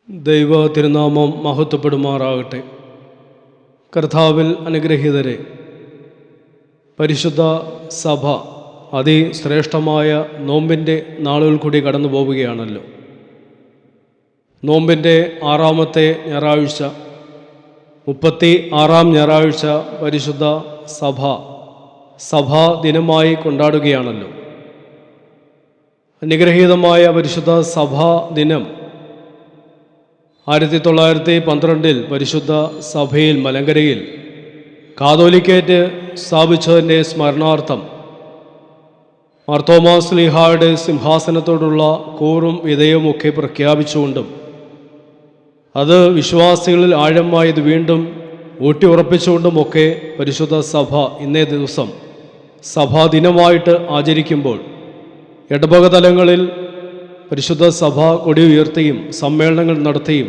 ദൈവ തിരുനാമം മഹത്വപ്പെടുമാറാകട്ടെ. കർത്താവിൽ അനുഗ്രഹീതരെ, പരിശുദ്ധ സഭ അതിശ്രേഷ്ഠമായ നോമ്പിൻ്റെ നാളുകൾ കൂടി കടന്നു പോവുകയാണല്ലോ. നോമ്പിൻ്റെ 6-ാമത്തെ ഞായറാഴ്ച, 36-ാം ഞായറാഴ്ച പരിശുദ്ധ സഭാ ദിനമായി കൊണ്ടാടുകയാണല്ലോ. അനുഗ്രഹീതമായ പരിശുദ്ധ സഭാ ദിനം 1912 പരിശുദ്ധ സഭയിൽ മലങ്കരയിൽ കാതോലിക്കേറ്റ് സ്ഥാപിച്ചതിൻ്റെ സ്മരണാർത്ഥം മാർത്തോമാ ശ്ലീഹായുടെ സിംഹാസനത്തോടുള്ള കൂറും വിധേയവുമൊക്കെ പ്രഖ്യാപിച്ചുകൊണ്ടും അത് വിശ്വാസികളിൽ ആഴമായത് വീണ്ടും ഊട്ടിയുറപ്പിച്ചുകൊണ്ടുമൊക്കെ പരിശുദ്ധ സഭ ഇന്നേ ദിവസം സഭാദിനമായിട്ട് ആചരിക്കുമ്പോൾ ഇടവക തലങ്ങളിൽ പരിശുദ്ധ സഭ കൊടി ഉയർത്തിയും സമ്മേളനങ്ങൾ നടത്തിയും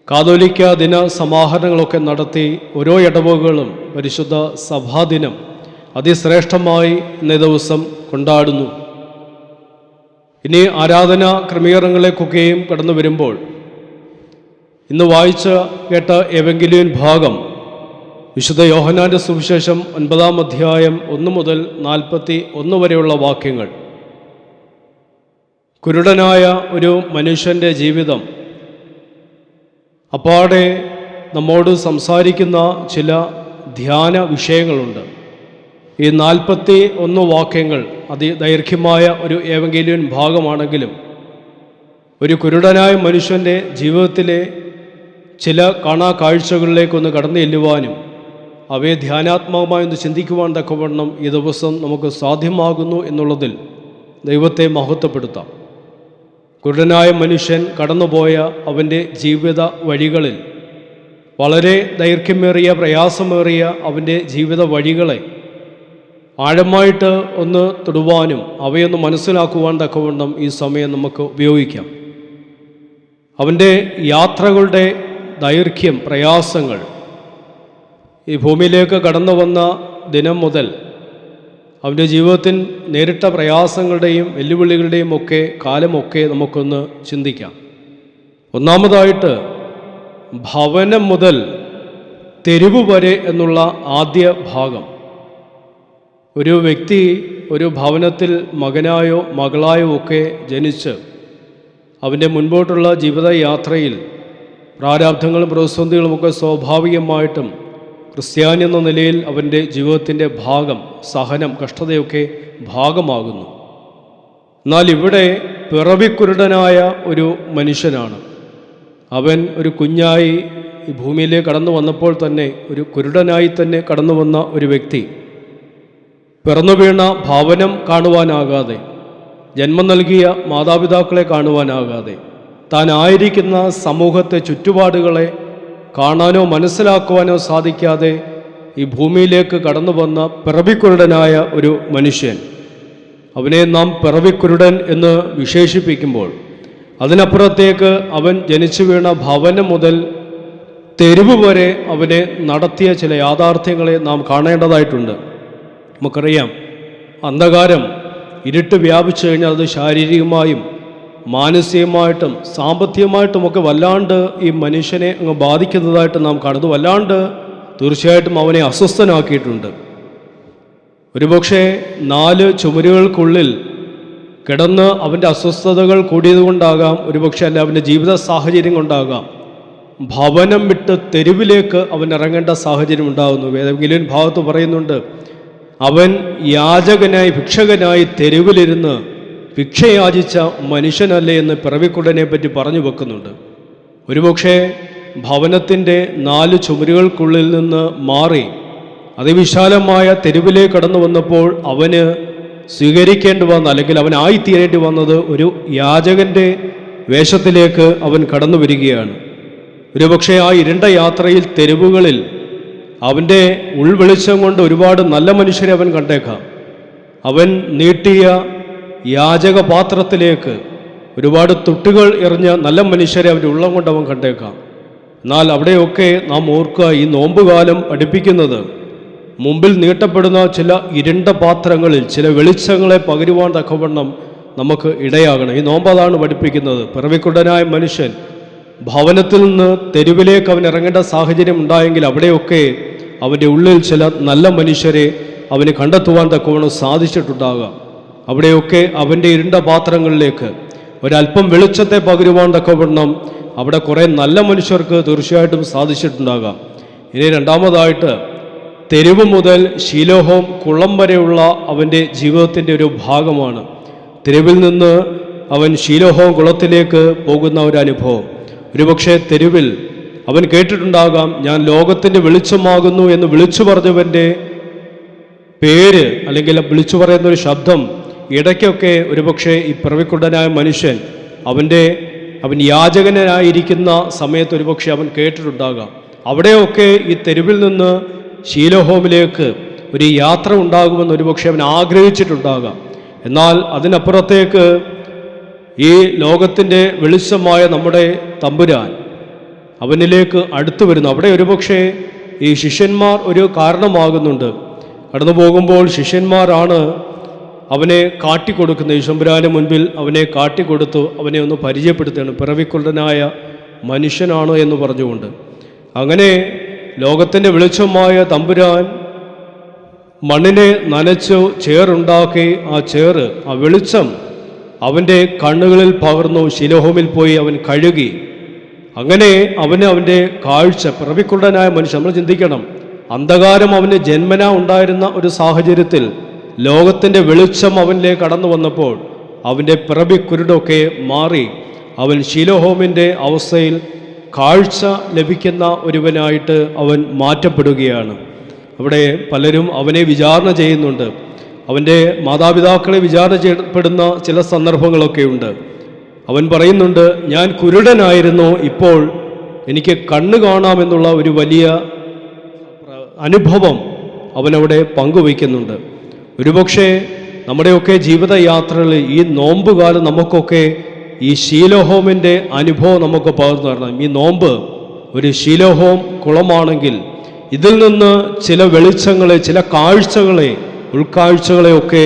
കാതോലിക്ക ദിന സമാഹരണങ്ങളൊക്കെ നടത്തി ഓരോ ഇടവകകളും പരിശുദ്ധ സഭാദിനം അതിശ്രേഷ്ഠമായി ഇന്നേ ദിവസം കൊണ്ടാടുന്നു. ഇനി ആരാധനാ ക്രമീകരണങ്ങളിലേക്കൊക്കെയും കടന്നു വരുമ്പോൾ ഇന്ന് വായിച്ച കേട്ട എവങ്കലിയൻ ഭാഗം വിശുദ്ധ യോഹന്നാൻ്റെ സുവിശേഷം 9-ാം അധ്യായം 1 മുതൽ 41 വരെയുള്ള വാക്യങ്ങൾ. കുരുടനായ ഒരു മനുഷ്യൻ്റെ ജീവിതം അപ്പാടെ നമ്മോട് സംസാരിക്കുന്ന ചില ധ്യാന വിഷയങ്ങളുണ്ട്. ഈ 41 വാക്യങ്ങൾ അതിദൈർഘ്യമായ ഒരു ഏവങ്കേലിയൻ ഭാഗമാണെങ്കിലും ഒരു കുരുടനായ മനുഷ്യൻ്റെ ജീവിതത്തിലെ ചില കാഴ്ചകളിലേക്കൊന്ന് കടന്നു ചെല്ലുവാനും അവയെ ധ്യാനാത്മകമായി ഒന്ന് ചിന്തിക്കുവാൻ തക്കവണ്ണം ഈ ദിവസം നമുക്ക് സാധ്യമാകുന്നു എന്നുള്ളതിൽ ദൈവത്തെ മഹത്വപ്പെടുത്താം. കുരുടനായ മനുഷ്യൻ കടന്നുപോയ അവൻ്റെ ജീവിത വഴികളിൽ വളരെ ദൈർഘ്യമേറിയ പ്രയാസമേറിയ അവൻ്റെ ജീവിത വഴികളെ ആഴമായിട്ട് ഒന്ന് തൊടുവാനും അവയൊന്ന് മനസ്സിലാക്കുവാൻ തക്കവണ്ണം ഈ സമയം നമുക്ക് ഉപയോഗിക്കാം. അവൻ്റെ യാത്രകളുടെ ദൈർഘ്യം, പ്രയാസങ്ങൾ, ഈ ഭൂമിയിലേക്ക് കടന്നു വന്ന ദിനം മുതൽ അവൻ്റെ ജീവിതത്തിൽ നേരിട്ട പ്രയാസങ്ങളുടെയും വെല്ലുവിളികളുടെയും ഒക്കെ കാലമൊക്കെ നമുക്കൊന്ന് ചിന്തിക്കാം. ഒന്നാമതായിട്ട് ഭവനം മുതൽ തെരുവ് വരെ എന്നുള്ള ആദ്യ ഭാഗം. ഒരു വ്യക്തി ഒരു ഭവനത്തിൽ മകനായോ മകളായോ ഒക്കെ ജനിച്ച് അവൻ്റെ മുൻപോട്ടുള്ള ജീവിതയാത്രയിൽ പ്രാരാബ്ധങ്ങളും പ്രതിസന്ധികളുമൊക്കെ സ്വാഭാവികമായിട്ടും ക്രിസ്ത്യാനി എന്ന നിലയിൽ അവൻ്റെ ജീവിതത്തിൻ്റെ ഭാഗം, സഹനം, കഷ്ടതയൊക്കെ ഭാഗമാകുന്നു. എന്നാൽ ഇവിടെ പിറവിക്കുരുടനായ ഒരു മനുഷ്യനാണ്. അവൻ ഒരു കുഞ്ഞായി ഈ ഭൂമിയിലേക്ക് കടന്നു വന്നപ്പോൾ തന്നെ ഒരു കുരുടനായി തന്നെ കടന്നു വന്ന ഒരു വ്യക്തി, പിറന്നു വീണ ഭവനം കാണുവാനാകാതെ, ജന്മം നൽകിയ മാതാപിതാക്കളെ കാണുവാനാകാതെ, താൻ ആയിരിക്കുന്ന സമൂഹത്തെ ചുറ്റുപാടുകളെ കാണാനോ മനസ്സിലാക്കുവാനോ സാധിക്കാതെ ഈ ഭൂമിയിലേക്ക് കടന്നു വന്ന പിറവിക്കുരുടനായ ഒരു മനുഷ്യൻ. അവനെ നാം പിറവിക്കുരുടൻ എന്ന് വിശേഷിപ്പിക്കുമ്പോൾ അതിനപ്പുറത്തേക്ക് അവൻ ജനിച്ചു വീണ ഭവനം മുതൽ തെരുവ് വരെ അവനെ നടത്തിയ ചില യാഥാർത്ഥ്യങ്ങളെ നാം കാണേണ്ടതായിട്ടുണ്ട്. നമുക്കറിയാം, അന്ധകാരം, ഇരുട്ട് വ്യാപിച്ചു കഴിഞ്ഞാൽ അത് ശാരീരികമായും മാനസികമായിട്ടും സാമ്പത്തികമായിട്ടുമൊക്കെ വല്ലാണ്ട് ഈ മനുഷ്യനെ അങ്ങ് ബാധിക്കുന്നതായിട്ട് നാം കാണുന്നു. വല്ലാണ്ട് തീർച്ചയായിട്ടും അവനെ അസ്വസ്ഥനാക്കിയിട്ടുണ്ട്. ഒരുപക്ഷെ 4 ചുമരുകൾക്കുള്ളിൽ കിടന്ന് അവൻ്റെ അസ്വസ്ഥതകൾ കൂടിയതുകൊണ്ടാകാം, ഒരുപക്ഷെ അല്ല അവൻ്റെ ജീവിത സാഹചര്യം കൊണ്ടാകാം ഭവനം വിട്ട് തെരുവിലേക്ക് അവൻ ഇറങ്ങേണ്ട സാഹചര്യം ഉണ്ടാകുന്നു. ഏതെങ്കിലും ഭാഗത്ത് പറയുന്നുണ്ട്, അവൻ യാചകനായി ഭിക്ഷകനായി തെരുവിലിരുന്ന് ഭിക്ഷയാചിച്ച മനുഷ്യനല്ലേ എന്ന് പിറവിക്കുടനെ പറ്റി പറഞ്ഞു വെക്കുന്നുണ്ട്. ഒരുപക്ഷെ ഭവനത്തിൻ്റെ 4 ചുമരുകൾക്കുള്ളിൽ നിന്ന് മാറി അതിവിശാലമായ തെരുവിലേക്ക് കടന്നു വന്നപ്പോൾ അവന് സ്വീകരിക്കേണ്ടി വന്ന, അല്ലെങ്കിൽ അവനായിത്തീരേണ്ടി വന്നത് ഒരു യാചകൻ്റെ വേഷത്തിലേക്ക് അവൻ കടന്നു വരികയാണ്. ഒരുപക്ഷെ ആ ഇരുണ്ട യാത്രയിൽ തെരുവുകളിൽ അവൻ്റെ ഉൾവെളിച്ചം കൊണ്ട് ഒരുപാട് നല്ല മനുഷ്യരെ അവൻ കണ്ടേക്കാം. അവൻ നീട്ടിയ യാചകപാത്രത്തിലേക്ക് ഒരുപാട് തുട്ടുകൾ എറിഞ്ഞ നല്ല മനുഷ്യരെ അവൻ്റെ ഉള്ളം കൊണ്ട് അവൻ കണ്ടേക്കാം. എന്നാൽ അവിടെയൊക്കെ നാം ഓർക്കുക, ഈ നോമ്പുകാലം പഠിപ്പിക്കുന്നത് മുമ്പിൽ നീട്ടപ്പെടുന്ന ചില ഇരുണ്ട പാത്രങ്ങളിൽ ചില വെളിച്ചങ്ങളെ പകരുവാൻ തക്കവണ്ണം നമുക്ക് ഇടയാകണം. ഈ നോമ്പതാണ് പഠിപ്പിക്കുന്നത്. പിറവിക്കുടനായ മനുഷ്യൻ ഭവനത്തിൽ നിന്ന് തെരുവിലേക്ക് അവൻ ഇറങ്ങേണ്ട സാഹചര്യം ഉണ്ടായെങ്കിൽ അവിടെയൊക്കെ അവൻ്റെ ഉള്ളിൽ ചില നല്ല മനുഷ്യരെ അവന് കണ്ടെത്തുവാൻ തക്കവണ്ണം സാധിച്ചിട്ടുണ്ടാകാം. അവിടെയൊക്കെ അവൻ്റെ ഇരുണ്ട പാത്രങ്ങളിലേക്ക് ഒരല്പം വെളിച്ചത്തെ പകരുവാൻ തക്കവണ്ണം അവിടെ കുറേ നല്ല മനുഷ്യർക്ക് തീർച്ചയായിട്ടും സാധിച്ചിട്ടുണ്ടാകാം. ഇനി രണ്ടാമതായിട്ട്, തെരുവ് മുതൽ ശീലോഹോം കുളം വരെയുള്ള അവൻ്റെ ജീവിതത്തിൻ്റെ ഒരു ഭാഗമാണ്. തെരുവിൽ നിന്ന് അവൻ ശീലോഹോം കുളത്തിലേക്ക് പോകുന്ന ഒരു അനുഭവം. ഒരുപക്ഷെ തെരുവിൽ അവൻ കേട്ടിട്ടുണ്ടാകാം, ഞാൻ ലോകത്തിൻ്റെ വെളിച്ചമാകുന്നു എന്ന് വിളിച്ചു പറഞ്ഞവൻ്റെ പേര് അല്ലെങ്കിൽ വിളിച്ചു പറയുന്നൊരു ശബ്ദം ഇടയ്ക്കൊക്കെ ഒരുപക്ഷെ ഈ പിറവിക്കുണ്ടനായ മനുഷ്യൻ അവൻ യാചകനായിരിക്കുന്ന സമയത്ത് ഒരുപക്ഷെ അവൻ കേട്ടിട്ടുണ്ടാകാം. അവിടെയൊക്കെ ഈ തെരുവിൽ നിന്ന് ശീലോഹോമിലേക്ക് ഒരു യാത്ര ഉണ്ടാകുമെന്ന് ഒരുപക്ഷെ അവൻ ആഗ്രഹിച്ചിട്ടുണ്ടാകാം. എന്നാൽ അതിനപ്പുറത്തേക്ക് ഈ ലോകത്തിൻ്റെ വെളിച്ചമായ നമ്മുടെ തമ്പുരാൻ അവനിലേക്ക് അടുത്തു വരുന്നു. അവിടെ ഒരുപക്ഷെ ഈ ശിഷ്യന്മാർ ഒരു കാരണമാകുന്നുണ്ട്. കടന്നു പോകുമ്പോൾ ശിഷ്യന്മാരാണ് അവനെ കാട്ടിക്കൊടുക്കുന്നത്. ഈശ്വരന് മുൻപിൽ അവനെ കാട്ടിക്കൊടുത്തു അവനെ ഒന്ന് പരിചയപ്പെടുത്തുകയാണ്, പിറവിക്കുള്ളനായ മനുഷ്യനാണ് എന്ന് പറഞ്ഞുകൊണ്ട്. അങ്ങനെ ലോകത്തിൻ്റെ വെളിച്ചമായ തമ്പുരാൻ മണ്ണിനെ നനച്ചു ചേറുണ്ടാക്കി ആ വെളിച്ചം അവൻ്റെ കണ്ണുകളിൽ പകർന്നു. ശിലോഹോമിൽ പോയി അവൻ കഴുകി. അങ്ങനെ അവൻ്റെ കാഴ്ച, പിറവിക്കുള്ളനായ മനുഷ്യൻ, നമ്മൾ ചിന്തിക്കണം, അന്ധകാരം അവന് ജന്മനാ ഉണ്ടായിരുന്ന ഒരു സാഹചര്യത്തിൽ ലോകത്തിൻ്റെ വെളിച്ചം അവനിലേക്ക് കടന്നു വന്നപ്പോൾ അവൻ്റെ പിറവിക്കുരുടൊക്കെ മാറി അവൻ ശീലോഹോമിൻ്റെ അവസ്ഥയിൽ കാഴ്ച ലഭിക്കുന്ന ഒരുവനായിട്ട് അവൻ മാറ്റപ്പെടുകയാണ്. അവിടെ പലരും അവനെ വിചാരണ ചെയ്യുന്നുണ്ട്. അവൻ്റെ മാതാപിതാക്കളെ വിചാരണ ചെയ്യപ്പെടുന്ന ചില സന്ദർഭങ്ങളൊക്കെ ഉണ്ട്. അവൻ പറയുന്നുണ്ട്, ഞാൻ കുരുടനായിരുന്നു, ഇപ്പോൾ എനിക്ക് കണ്ണ് കാണാമെന്നുള്ള ഒരു വലിയ അനുഭവം അവനവിടെ പങ്കുവയ്ക്കുന്നുണ്ട്. ഒരുപക്ഷെ നമ്മുടെയൊക്കെ ജീവിതയാത്രകളിൽ ഈ നോമ്പുകാലം നമുക്കൊക്കെ ഈ ശീലോഹോമിൻ്റെ അനുഭവം നമുക്ക് പകർന്നു തരണം. ഈ നോമ്പ് ഒരു ശീലോഹോം കുളമാണെങ്കിൽ ഇതിൽ നിന്ന് ചില വെളിച്ചങ്ങളെ, ചില ഉൾക്കാഴ്ചകളെ ഒക്കെ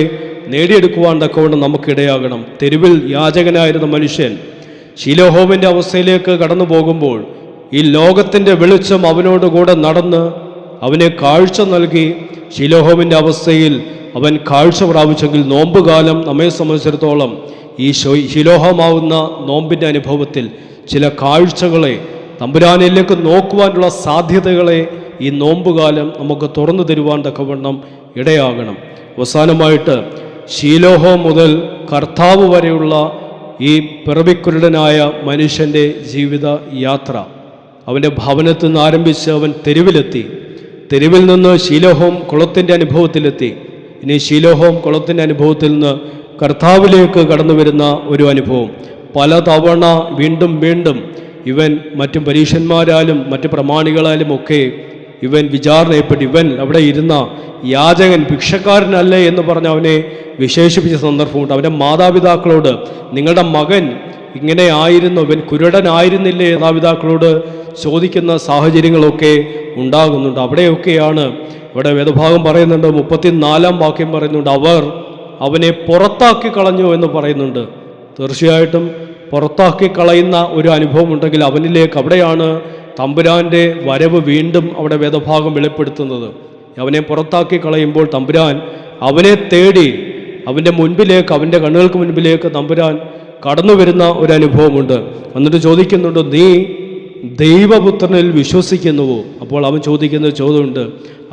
നേടിയെടുക്കുവാൻ തക്കവണ്ണം നമുക്കിടയാകണം. തെരുവിൽ യാചകനായിരുന്ന മനുഷ്യൻ ശീലോഹോമിൻ്റെ അവസ്ഥയിലേക്ക് കടന്നു പോകുമ്പോൾ ഈ ലോകത്തിൻ്റെ വെളിച്ചം അവനോടുകൂടെ നടന്ന് അവനെ കാഴ്ച നൽകി ശീലോഹോമിൻ്റെ അവസ്ഥയിൽ അവൻ കാഴ്ച പ്രാപിച്ചെങ്കിൽ നോമ്പുകാലം നമ്മെ സംബന്ധിച്ചിടത്തോളം ഈ ശീലോഹമാവുന്ന നോമ്പിൻ്റെ അനുഭവത്തിൽ ചില കാഴ്ചകളെ, തമ്പുരാനിലേക്ക് നോക്കുവാനുള്ള സാധ്യതകളെ ഈ നോമ്പുകാലം നമുക്ക് തുറന്നു തരുവാൻ തക്കവണ്ണം ഇടയാകണം. അവസാനമായിട്ട്, ശീലോഹോ മുതൽ കർത്താവ് വരെയുള്ള ഈ പിറവിക്കുരുടനായ മനുഷ്യൻ്റെ ജീവിത യാത്ര, അവൻ്റെ ഭവനത്തിൽ നിന്ന് ആരംഭിച്ച് അവൻ തെരുവിലെത്തി. തെരുവിൽ നിന്ന് ശീലോഹോം കുളത്തിൻ്റെ അനുഭവത്തിലെത്തി. ഇനി ശീലോഹോം കുളത്തിൻ്റെ അനുഭവത്തിൽ നിന്ന് കർത്താവിലേക്ക് കടന്നു വരുന്ന ഒരു അനുഭവം. പലതവണ വീണ്ടും വീണ്ടും ഇവൻ മറ്റു പരീക്ഷന്മാരാലും മറ്റു പ്രമാണികളാലും ഒക്കെ ഇവൻ വിചാരണയപ്പെട്ട്, ഇവൻ അവിടെ ഇരുന്ന യാചകൻ ഭിക്ഷക്കാരനല്ലേ എന്ന് പറഞ്ഞ് അവനെ വിശേഷിപ്പിച്ച സന്ദർഭമുണ്ട്. അവൻ്റെ മാതാപിതാക്കളോട്, നിങ്ങളുടെ മകൻ ഇങ്ങനെ ആയിരുന്നു, ഇവൻ കുരുടനായിരുന്നില്ലേ, മാതാപിതാക്കളോട് ചോദിക്കുന്ന സാഹചര്യങ്ങളൊക്കെ ഉണ്ടാകുന്നുണ്ട്. അവിടെയൊക്കെയാണ് ഇവിടെ വേദഭാഗം പറയുന്നുണ്ട്, 34-ാം വാക്യം പറയുന്നുണ്ട്, അവർ അവനെ പുറത്താക്കി കളഞ്ഞു എന്ന് പറയുന്നുണ്ട്. തീർച്ചയായിട്ടും പുറത്താക്കി കളയുന്ന ഒരു അനുഭവം ഉണ്ടെങ്കിൽ അവനിലേക്ക്, അവിടെയാണ് തമ്പുരാൻ്റെ വരവ് വീണ്ടും അവിടെ വേദഭാഗം വെളിപ്പെടുത്തുന്നത്. അവനെ പുറത്താക്കി കളയുമ്പോൾ തമ്പുരാൻ അവനെ തേടി അവൻ്റെ മുൻപിലേക്ക്, അവൻ്റെ കണ്ണുകൾക്ക് മുൻപിലേക്ക് തമ്പുരാൻ കടന്നു വരുന്ന ഒരു അനുഭവമുണ്ട്. എന്നിട്ട് ചോദിക്കുന്നുണ്ട്, നീ ദൈവപുത്രനിൽ വിശ്വസിക്കുന്നുവോ? അപ്പോൾ അവൻ ചോദിക്കുന്ന ചോദ്യമുണ്ട്,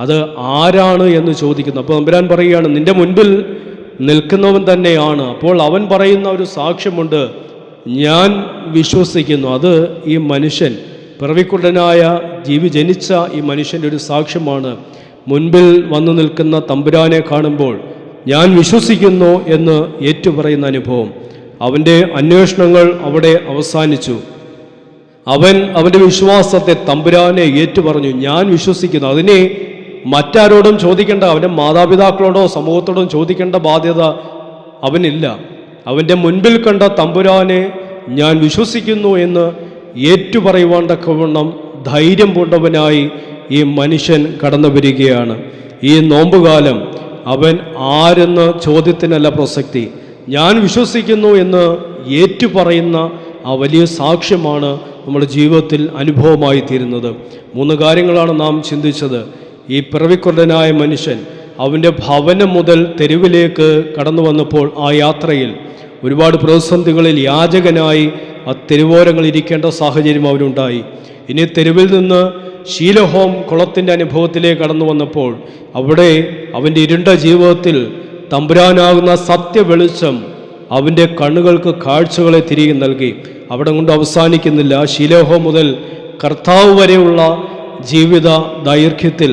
അത് ആരാണ് എന്ന് ചോദിക്കുന്നു. അപ്പോൾ തമ്പുരാൻ പറയുകയാണ്, നിൻ്റെ മുൻപിൽ നിൽക്കുന്നവൻ തന്നെയാണ്. അപ്പോൾ അവൻ പറയുന്ന ഒരു സാക്ഷ്യമുണ്ട്, ഞാൻ വിശ്വസിക്കുന്നു. അത് ഈ മനുഷ്യൻ, പിറവിക്കുള്ളനായ ജനിച്ച ഈ മനുഷ്യൻ്റെ ഒരു സാക്ഷ്യമാണ്. മുൻപിൽ വന്നു നിൽക്കുന്ന തമ്പുരാനെ കാണുമ്പോൾ ഞാൻ വിശ്വസിക്കുന്നു എന്ന് ഏറ്റുപറയുന്ന അനുഭവം. അവൻ്റെ അന്വേഷണങ്ങൾ അവിടെ അവസാനിച്ചു. അവൻ്റെ വിശ്വാസത്തെ തമ്പുരാനെ ഏറ്റുപറഞ്ഞു, ഞാൻ വിശ്വസിക്കുന്നു. അതിനെ മറ്റാരോടും ചോദിക്കേണ്ട, അവൻ്റെ മാതാപിതാക്കളോടോ സമൂഹത്തോടും ചോദിക്കേണ്ട ബാധ്യത അവനില്ല. അവൻ്റെ മുൻപിൽ കണ്ട തമ്പുരാനെ ഞാൻ വിശ്വസിക്കുന്നു എന്ന് ഏറ്റുപറയുവാൻ തക്കവണ്ണം ധൈര്യം പൂണ്ടവനായി ഈ മനുഷ്യൻ കടന്നു വരികയാണ്. ഈ നോമ്പുകാലം അവൻ ആരെന്ന് ചോദ്യത്തിനല്ല പ്രസക്തി, ഞാൻ വിശ്വസിക്കുന്നു എന്ന് ഏറ്റുപറയുന്ന ആ വലിയ സാക്ഷ്യമാണ് നമ്മുടെ ജീവിതത്തിൽ അനുഭവമായി തീരുന്നത്. 3 കാര്യങ്ങളാണ് നാം ചിന്തിച്ചത്. ഈ പിറവിക്കൊല്ലനായ മനുഷ്യൻ അവൻ്റെ ഭവനം മുതൽ തെരുവിലേക്ക് കടന്നു വന്നപ്പോൾ ആ യാത്രയിൽ ഒരുപാട് പ്രതിസന്ധികളിൽ യാചകനായി ആ തെരുവോരങ്ങൾ ഇരിക്കേണ്ട സാഹചര്യം അവനുണ്ടായി. ഇനി തെരുവിൽ നിന്ന് ശീലഹോം കുളത്തിൻ്റെ അനുഭവത്തിലേക്ക് കടന്നു വന്നപ്പോൾ അവിടെ അവൻ്റെ ഇരുണ്ട ജീവിതത്തിൽ തമ്പുരാനാകുന്ന സത്യവെളിച്ചം അവൻ്റെ കണ്ണുകൾക്ക് കാഴ്ചകളെ തിരികെ നൽകി. അവിടെ കൊണ്ട് അവസാനിക്കുന്നില്ല. ശീലഹോം മുതൽ കർത്താവ് വരെയുള്ള ജീവിത ദൈർഘ്യത്തിൽ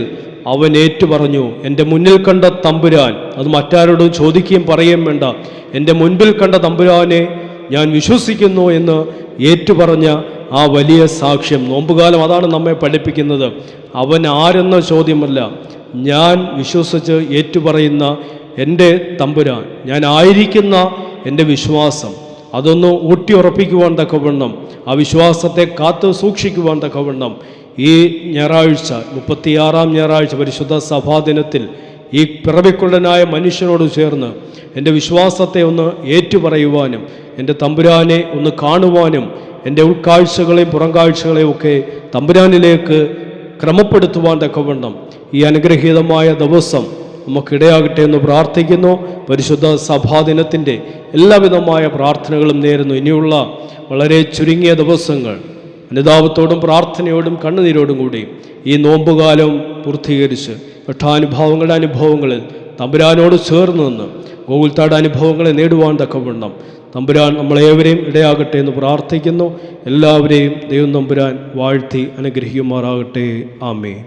അവൻ ഏറ്റുപറഞ്ഞു, എൻ്റെ മുന്നിൽ കണ്ട തമ്പുരാൻ, അത് മറ്റാരോടും ചോദിക്കുകയും പറയുകയും വേണ്ട, എൻ്റെ മുൻപിൽ കണ്ട തമ്പുരാനെ ഞാൻ വിശ്വസിക്കുന്നു എന്ന് ഏറ്റുപറഞ്ഞ ആ വലിയ സാക്ഷ്യം. നോമ്പുകാലം അതാണ് നമ്മെ പഠിപ്പിക്കുന്നത്. അവൻ ആരെന്ന ചോദ്യമല്ല, ഞാൻ വിശ്വസിച്ച് ഏറ്റുപറയുന്ന എൻ്റെ തമ്പുരാൻ, ഞാൻ ആയിരിക്കുന്ന എൻ്റെ വിശ്വാസം, അതൊന്ന് ഊട്ടിയുറപ്പിക്കുവാൻ തക്കവണ്ണം, ആ വിശ്വാസത്തെ കാത്തു സൂക്ഷിക്കുവാൻ തക്കവണ്ണം ഈ ഞായറാഴ്ച 36-ാം ഞായറാഴ്ച പരിശുദ്ധ സഭാദിനത്തിൽ ഈ പിറവിക്കുള്ളനായ മനുഷ്യനോട് ചേർന്ന് എൻ്റെ വിശ്വാസത്തെ ഒന്ന് ഏറ്റുപറയുവാനും എൻ്റെ തമ്പുരാനെ ഒന്ന് കാണുവാനും എൻ്റെ ഉൾക്കാഴ്ചകളെയും പുറംകാഴ്ചകളെയും ഒക്കെ തമ്പുരാനിലേക്ക് ക്രമപ്പെടുത്തുവാൻ തക്കവണ്ണം ഈ അനുഗ്രഹീതമായ ദിവസം നമുക്കിടയാകട്ടെ എന്ന് പ്രാർത്ഥിക്കുന്നു. പരിശുദ്ധ സഭാദിനത്തിൻ്റെ എല്ലാവിധമായ പ്രാർത്ഥനകളും നേരുന്നു. ഇനിയുള്ള വളരെ ചുരുങ്ങിയ ദിവസങ്ങൾ അനുതാപത്തോടും പ്രാർത്ഥനയോടും കണ്ണുനീരോടും കൂടി ഈ നോമ്പുകാലം പൂർത്തീകരിച്ച് കഠാനുഭവങ്ങളുടെ അനുഭവങ്ങളിൽ തമ്പുരാനോട് ചേർന്ന് നിന്ന് ഗോകുൽത്താട് അനുഭവങ്ങളെ നേടുവാൻ തക്കവണ്ണം തമ്പുരാൻ നമ്മളേവരെയും ഇടയാകട്ടെ എന്ന് പ്രാർത്ഥിക്കുന്നു. എല്ലാവരെയും ദൈവം തമ്പുരാൻ വാഴ്ത്തി അനുഗ്രഹിക്കുമാറാകട്ടെ. ആമേൻ.